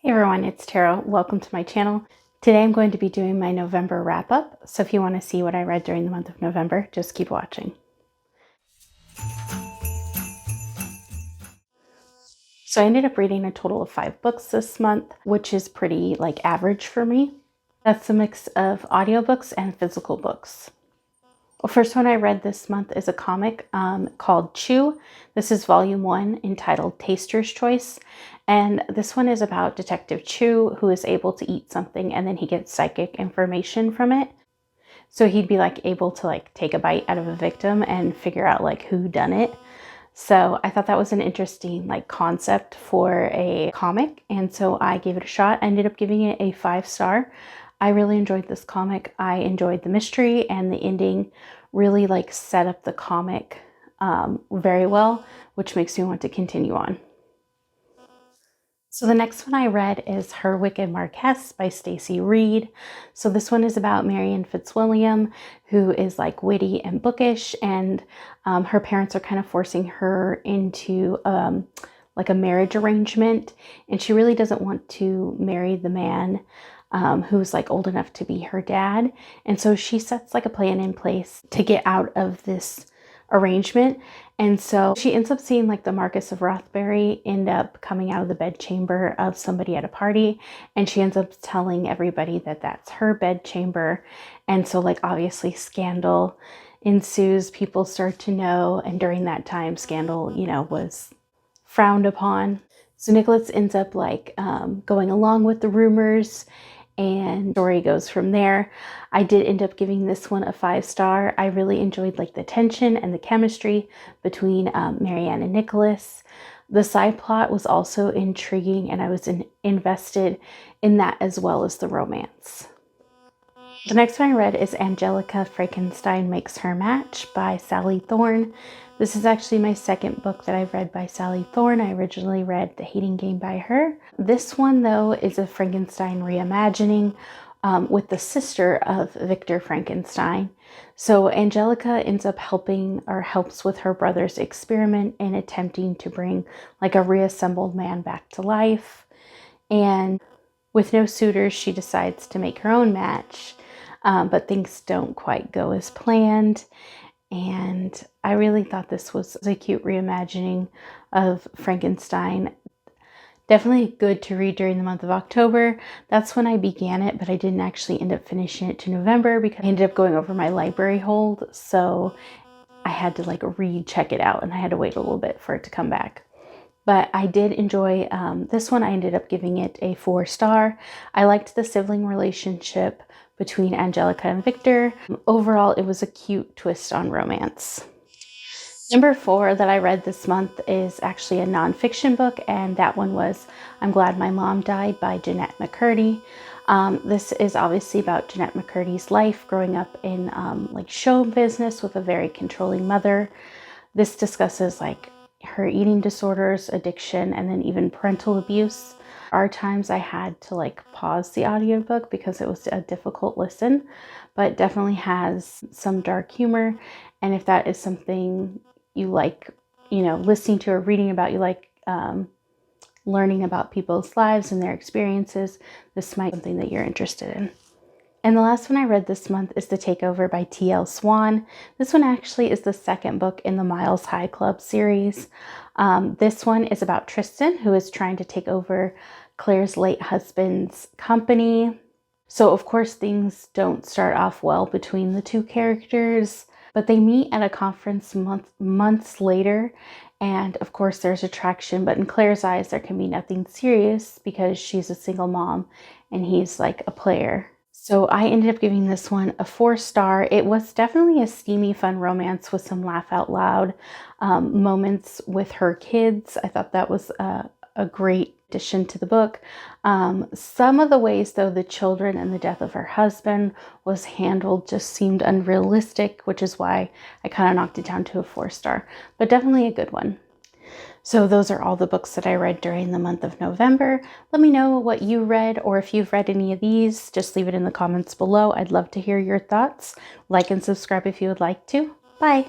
Hey everyone, it's Tara. Welcome to my channel. Today I'm going to be doing my November wrap up. So if you want to see what I read during the month of November, just keep watching. So I ended up reading a total of 5 books this month, which is pretty average for me. That's a mix of audiobooks and physical books. Well, first one I read this month is a comic called Chew. This is volume 1 entitled Taster's Choice. And this one is about Detective Chew, who is able to eat something and then he gets psychic information from it. So he'd be able to take a bite out of a victim and figure out who done it. So I thought that was an interesting concept for a comic. And so I gave it a shot. I ended up giving it a 5-star. I really enjoyed this comic. I enjoyed the mystery, and the ending really set up the comic very well, which makes me want to continue on. So the next one I read is Her Wicked Marquez by Stacy Reed. So this one is about Marianne Fitzwilliam, who is witty and bookish, and her parents are kind of forcing her into a marriage arrangement, and she really doesn't want to marry the man who's old enough to be her dad. And so she sets a plan in place to get out of this arrangement. And so she ends up seeing the Marquis of Rothbury end up coming out of the bedchamber of somebody at a party, and she ends up telling everybody that that's her bedchamber. And so obviously scandal ensues, people start to know, and during that time scandal was frowned upon. So Nicholas ends up going along with the rumors, and the story goes from there. I did end up giving this one a 5-star. I really enjoyed the tension and the chemistry between Marianne and Nicholas. The side plot was also intriguing, and I was invested in that as well as the romance. The next one I read is Angelica, Frankenstein Makes Her Match by Sally Thorne. This is actually my second book that I've read by Sally Thorne. I originally read The Hating Game by her. This one, though, is a Frankenstein reimagining with the sister of Victor Frankenstein. So Angelica ends up helps with her brother's experiment in attempting to bring a reassembled man back to life. And with no suitors, she decides to make her own match. But things don't quite go as planned. And I really thought this was a cute reimagining of Frankenstein. Definitely good to read during the month of October. That's when I began it, but I didn't actually end up finishing it to November because I ended up going over my library hold. So I had to recheck it out, and I had to wait a little bit for it to come back. But I did enjoy this one. I ended up giving it a 4-star. I liked the sibling relationship between Angelica and Victor. Overall, it was a cute twist on romance. Number 4 that I read this month is actually a nonfiction book, and that one was I'm Glad My Mom Died by Jeanette McCurdy. This is obviously about Jeanette McCurdy's life growing up in show business with a very controlling mother. This discusses her eating disorders, addiction, and then even parental abuse. There are times I had to pause the audiobook because it was a difficult listen, but definitely has some dark humor. And if that is something you listening to or reading about, you learning about people's lives and their experiences, this might be something that you're interested in. And the last one I read this month is The Takeover by T.L. Swan. This one actually is the second book in the Miles High Club series. This one is about Tristan, who is trying to take over Claire's late husband's company. So of course things don't start off well between the two characters, but they meet at a conference months later. And of course there's attraction, but in Claire's eyes there can be nothing serious because she's a single mom and he's a player. So I ended up giving this one a 4-star. It was definitely a steamy, fun romance with some laugh out loud moments with her kids. I thought that was a great addition to the book. Some of the ways, though, the children and the death of her husband was handled just seemed unrealistic, which is why I kind of knocked it down to a 4-star, but definitely a good one. So those are all the books that I read during the month of November. Let me know what you read, or if you've read any of these, just leave it in the comments below. I'd love to hear your thoughts. Like and subscribe if you would like to. Bye.